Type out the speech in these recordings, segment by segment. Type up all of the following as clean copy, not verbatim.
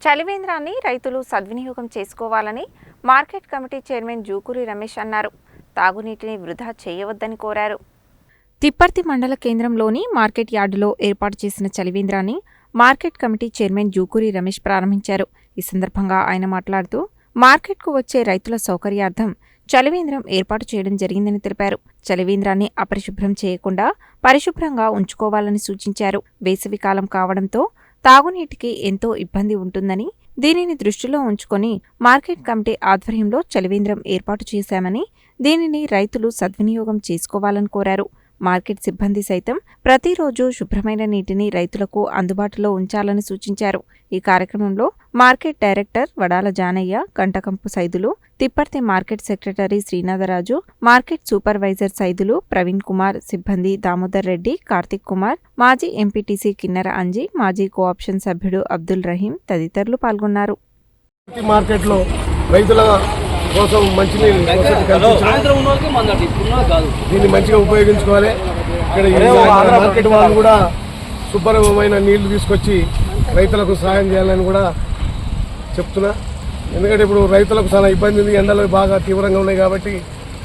చలివేంద్రాన్ని రైతులు సద్వినియోగం చేసుకోవాలని market committee chairman Jukuri Ramesh అన్నారు. తాగునీటిని వృధా చేయవద్దని కోరారు. తిప్పర్తి మండల కేంద్రంలోని మార్కెట్ యార్డులో ఏర్పాటు చేసిన చలివేంద్రాన్ని market committee chairman Jukuri Ramesh ప్రారంభించారు. ఈ సందర్భంగా ఆయన మాట్లాడుతూ మార్కెట్కు వచ్చే రైతుల సౌకర్యార్థం చలివేంద్రం ఏర్పాటు చేయడం జరిగిందని తెలిపారు. చలివేంద్రాన్ని అపరిశుభ్రం చేయకుండా పరిశుభ్రంగా ఉంచుకోవాలని సూచించారు. వేసవికాలం కావడంతో తాగునీటికి ఎంతో ఇబ్బంది ఉంటుందని, దీనిని దృష్టిలో ఉంచుకొని మార్కెట్ కమిటీ ఆధ్వర్యంలో చలివేంద్రం ఏర్పాటు చేశామని, దీనిని రైతులు సద్వినియోగం చేసుకోవాలని కోరారు. మార్కెట్ సిబ్బంది సైతం ప్రతిరోజు శుభ్రమైన నీటిని రైతులకు అందుబాటులో ఉంచాలని సూచించారు. ఈ కార్యక్రమంలో market director Vadala Janaiah, Kantakampu Saidulu, Tipparthi market secretary Srinatharaju, market supervisor Saidulu Praveen Kumar, సిబ్బంది దామోదర్ రెడ్డి, కార్తిక్ కుమార్, మాజీ ఎంపీటీసీ కిన్నెర అంజీ, మాజీ కోఆప్షన్ సభ్యుడు అబ్దుల్ రహీం తదితరులు పాల్గొన్నారు. మార్కెట్లో రైతుల కోసం మంచినీళ్ళు దీన్ని మంచిగా ఉపయోగించుకోవాలి. ఇక్కడ మార్కెట్ వాళ్ళు కూడా శుభ్రమైన నీళ్లు తీసుకొచ్చి రైతులకు సహాయం చేయాలని కూడా చెప్తున్నా. ఎందుకంటే ఇప్పుడు రైతులకు చాలా ఇబ్బంది ఉంది, ఎండలు బాగా తీవ్రంగా ఉన్నాయి కాబట్టి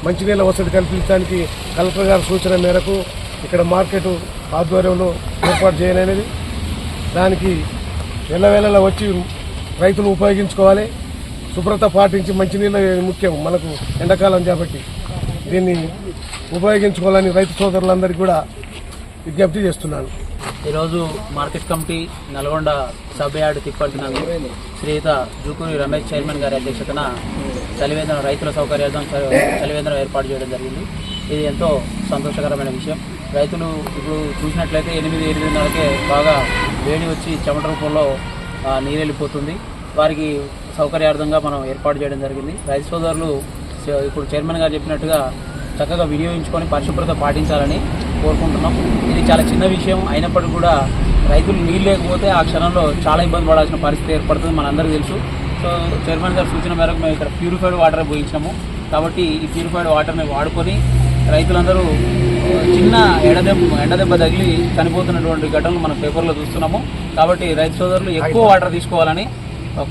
మంచినీళ్ళ వసతి కల్పించడానికి కలెక్టర్ గారి సూచన మేరకు ఇక్కడ మార్కెట్ ఆధ్వర్యంలో ఏర్పాటు చేయాలనేది. దానికి ఎల్లవేళలా వచ్చి రైతులు ఉపయోగించుకోవాలి. శుభ్రత పాటించి మంచినీళ్ళు ముఖ్యం మనకు ఎండాకాలం కాబట్టి దీన్ని ఉపయోగించుకోవాలని రైతు సోదరులందరికీ కూడా విజ్ఞప్తి చేస్తున్నాను. ఈరోజు market committee Nalgonda sub yard Tipparthi నందు శ్రీయుత జూకూరి రమేష్ చైర్మన్ గారి అధ్యక్షతన చలివేంద్రం రైతుల సౌకర్యార్థం చలివేంద్రం ఏర్పాటు చేయడం జరిగింది. ఇది ఎంతో సంతోషకరమైన విషయం. రైతులు ఇప్పుడు చూసినట్లయితే 8-8:30కే బాగా వేడి వచ్చి చెమట రూపంలో నీరు వెళ్ళిపోతుంది. వారికి సౌకర్యార్థంగా మనం ఏర్పాటు చేయడం జరిగింది. రైతు సోదరులు ఇప్పుడు చైర్మన్ గారు చెప్పినట్టుగా చక్కగా వినియోగించుకొని పరిశుభ్రత పాటించాలని కోరుకుంటున్నాం. ఇది చాలా చిన్న విషయం అయినప్పటికీ కూడా రైతులు నీళ్ళు లేకపోతే ఆ క్షణంలో చాలా ఇబ్బంది పడాల్సిన పరిస్థితి ఏర్పడుతుంది, మనందరికీ తెలుసు. సో చైర్మన్ గారి సూచన మేరకు మేము ఇక్కడ ప్యూరిఫైడ్ వాటర్ పోయించాము. కాబట్టి ఈ ప్యూరిఫైడ్ వాటర్ని వాడుకొని రైతులందరూ చిన్న ఎండదెబ్బ తగిలి చనిపోతున్నటువంటి ఘటనలు మనం పేపర్లో చూస్తున్నాము. కాబట్టి రైతు సోదరులు ఎక్కువ వాటర్ తీసుకోవాలని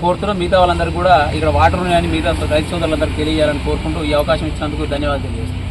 కోరుతున్నాం. మిగతా వాళ్ళందరూ కూడా ఇక్కడ వాటర్ ఉన్నాయని మిగతా రైతు సోదరులందరికీ తెలియజేయాలని కోరుకుంటూ ఈ అవకాశం ఇచ్చినందుకు ధన్యవాదాలు తెలియజేస్తున్నాం.